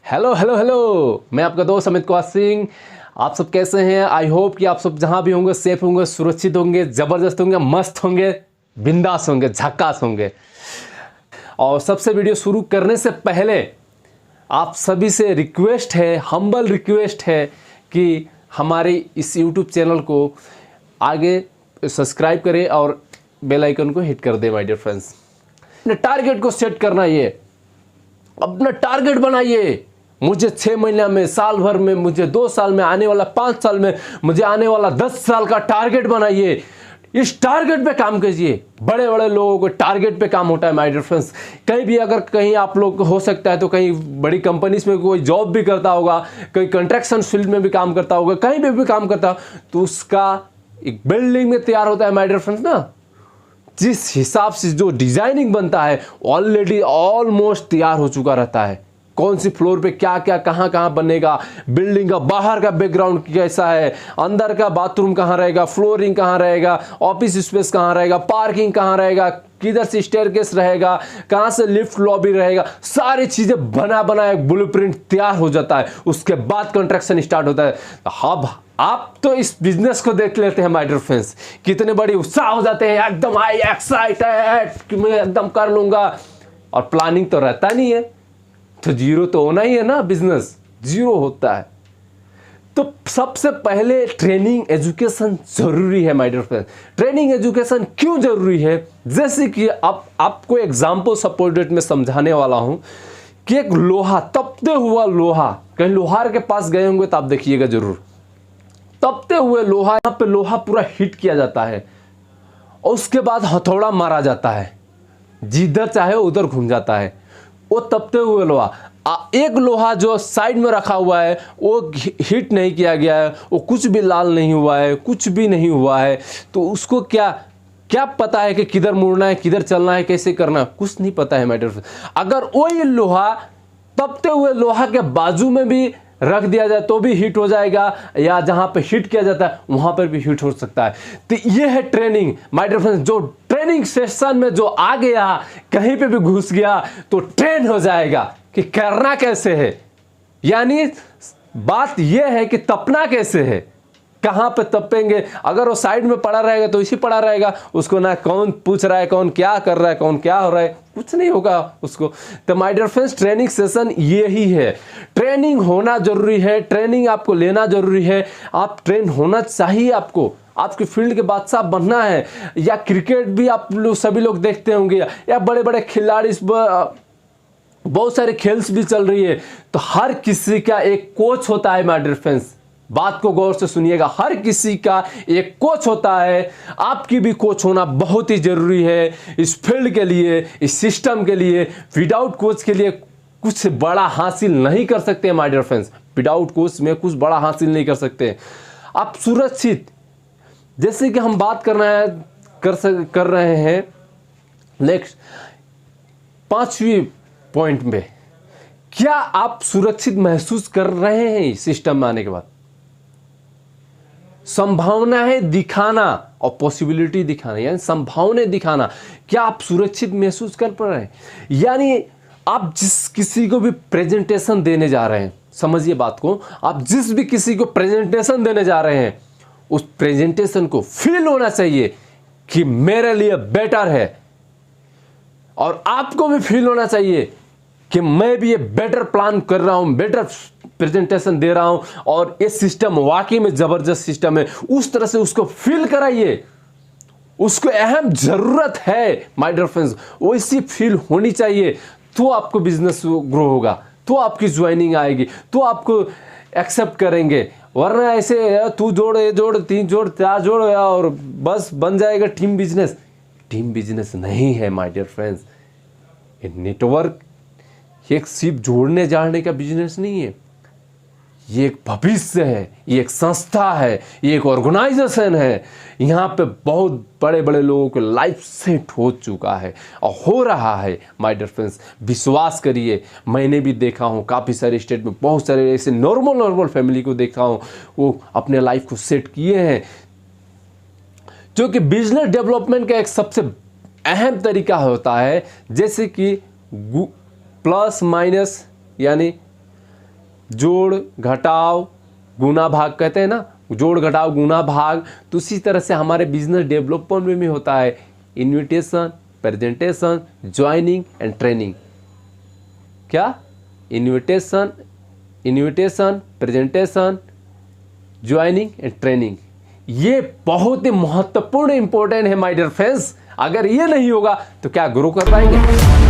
Hello hello hello, मैं आपका दोस्त अमित कुमार सिंह। आप सब कैसे हैं? आई होप कि आप सब जहां भी होंगे सेफ होंगे, सुरक्षित होंगे, ज़बरदस्त होंगे, मस्त होंगे, बिंदास होंगे, झक्कास होंगे। और सबसे वीडियो शुरू करने से पहले आप सभी से रिक्वेस्ट है, हम्बल रिक्वेस्ट है कि हमारे इस यूट्यूब चैनल को आगे सब्सक्राइब करें और बेल आइकन को हिट कर दें। माय डियर फ्रेंड्स, अपने टारगेट को सेट करना, ये अपना टारगेट बनाइए। मुझे 6 महीने में, साल भर में, मुझे 2 साल में, आने वाला 5 साल में, मुझे आने वाला 10 साल का टारगेट बनाइए। इस टारगेट पे काम कीजिए। बड़े बड़े लोगों को टारगेट पे काम होता है माय डियर फ्रेंड्स। कहीं भी अगर कहीं आप लोग हो सकता है तो कहीं बड़ी कंपनीज में कोई जॉब भी करता होगा, कहीं कंस्ट्रक्शन फील्ड में भी काम करता होगा, कहीं भी काम करता हो तो उसका एक बिल्डिंग में तैयार होता है माय डियर फ्रेंड्स ना। जिस हिसाब से जो डिजाइनिंग बनता है ऑलरेडी ऑलमोस्ट तैयार हो चुका रहता है। कौन सी फ्लोर पे क्या क्या कहाँ कहाँ बनेगा, बिल्डिंग का बाहर का बैकग्राउंड कैसा है, अंदर का बाथरूम कहाँ रहेगा, फ्लोरिंग कहाँ रहेगा, ऑफिस स्पेस कहाँ रहेगा, पार्किंग कहाँ रहेगा, किधर से स्टेयरकेस रहेगा, कहाँ से लिफ्ट लॉबी रहेगा, सारी चीजें बना एक ब्लूप्रिंट तैयार हो जाता है। उसके बाद कंस्ट्रक्शन स्टार्ट होता है। अब आप तो इस बिजनेस को देख लेते हैं माय डियर फ्रेंड्स, कितने बड़ी उत्साह हो जाते हैं, एकदम आई एक्साइटेड कि मैं एकदम कर लूंगा। और प्लानिंग तो रहता नहीं है, तो जीरो तो होना ही है ना, बिजनेस जीरो होता है। तो सबसे पहले ट्रेनिंग एजुकेशन जरूरी है my dear friends. Training education क्यों जरूरी है? जैसे कि आपको एग्जांपल सपोर्टेड में समझाने वाला हूं कि एक लोहा, तपते हुआ लोहा, कहीं लोहार के पास गए होंगे तो आप देखिएगा जरूर। तपते हुए लोहा, यहां पे लोहा पूरा हीट किया जाता है और उसके बाद हथौड़ा मारा जाता है, जिधर चाहे उधर घूम जाता है वो तपते हुए लोहा। एक लोहा जो साइड में रखा हुआ है वो हीट नहीं किया गया है, वो कुछ भी लाल नहीं हुआ है, कुछ भी नहीं हुआ है, तो उसको क्या पता है कि किधर मुड़ना है, किधर चलना है, कैसे करना है, कुछ नहीं पता है मैटर। अगर वही लोहा तपते हुए लोहा के बाजू में भी रख दिया जाए तो भी हीट हो जाएगा, या जहां पे हीट किया जाता है वहां पर भी हीट हो सकता है। तो ये है ट्रेनिंग माय डियर फ्रेंड्स। जो ट्रेनिंग सेशन में जो आ गया, कहीं पे भी घुस गया तो ट्रेन हो जाएगा कि करना कैसे है। यानी बात यह है कि तपना कैसे है, कहां पे तपेंगे। अगर वो साइड में पड़ा रहेगा तो इसी पड़ा रहेगा, उसको ना कौन पूछ रहा है, कौन क्या कर रहा है, कौन क्या हो रहा है, कुछ नहीं होगा उसको। तो my dear friends, training session ये ही है। ट्रेनिंग होना जरूरी है, ट्रेनिंग आपको लेना जरूरी है। आप ट्रेन होना चाहिए, आपको आपकी फील्ड के बादशाह बनना है। या क्रिकेट भी आप लोग सभी लोग देखते होंगे, या बड़े बड़े खिलाड़ी, बहुत सारे खेल्स भी चल रही है, तो हर किसी का एक कोच होता है माय डियर फ्रेंड्स। बात को गौर से सुनिएगा, हर किसी का एक कोच होता है। आपकी भी कोच होना बहुत ही जरूरी है इस फील्ड के लिए, इस सिस्टम के लिए। विदाउट कोच के लिए कुछ बड़ा हासिल नहीं कर सकते my dear friends. Without coach में कुछ बड़ा हासिल नहीं कर सकते आप। सुरक्षित, जैसे कि हम बात कर रहे हैं नेक्स्ट 5वीं पॉइंट में, क्या आप सुरक्षित महसूस कर रहे हैं इस सिस्टम में आने के बाद? संभावना है दिखाना और पॉसिबिलिटी दिखाना, यानी संभावना दिखाना। क्या आप सुरक्षित महसूस कर पा रहे हैं? यानी आप जिस किसी को भी प्रेजेंटेशन देने जा रहे हैं, समझिए बात को, आप जिस भी किसी को प्रेजेंटेशन देने जा रहे हैं, उस प्रेजेंटेशन को फील होना चाहिए कि मेरे लिए बेटर है, और आपको भी फील होना चाहिए कि मैं भी ये बेटर प्लान कर रहा हूं, बेटर प्रेजेंटेशन दे रहा हूं, और ये सिस्टम वाकई में जबरदस्त सिस्टम है। उस तरह से उसको फील कराइए, उसको अहम जरूरत है माय डियर फ्रेंड्स, वैसी फील होनी चाहिए। तो आपको बिजनेस ग्रो होगा, तो आपकी ज्वाइनिंग आएगी, तो आपको एक्सेप्ट करेंगे। वरना ऐसे तू जोड़, ये जोड़, 3 जोड़, 4 जोड़ और बस बन जाएगा टीम बिजनेस। टीम बिजनेस नहीं है माय डियर फ्रेंड्स। ये नेटवर्क एक सिर्फ जोड़ने जाने का बिजनेस नहीं है, ये एक भविष्य है, ये एक संस्था है, ये एक ऑर्गेनाइजेशन है। यहाँ पे बहुत बड़े बड़े लोगों को लाइफ सेट हो चुका है और हो रहा है माय डियर फ्रेंड्स। विश्वास करिए, मैंने भी देखा हूँ काफ़ी सारे स्टेट में, बहुत सारे ऐसे नॉर्मल फैमिली को देखा हूँ, वो अपने लाइफ को सेट किए हैं। जो कि बिजनेस डेवलपमेंट का एक सबसे अहम तरीका होता है, जैसे कि प्लस माइनस, यानी जोड़ घटाव गुना भाग कहते हैं ना, जोड़ घटाव गुना भाग। तो उसी तरह से हमारे बिजनेस डेवलपमेंट में होता है invitation, presentation, joining and training. क्या? Invitation, presentation, joining and training. ये बहुत ही महत्वपूर्ण इंपॉर्टेंट है माय डियर फ्रेंड्स। अगर ये नहीं होगा तो क्या ग्रो कर पाएंगे?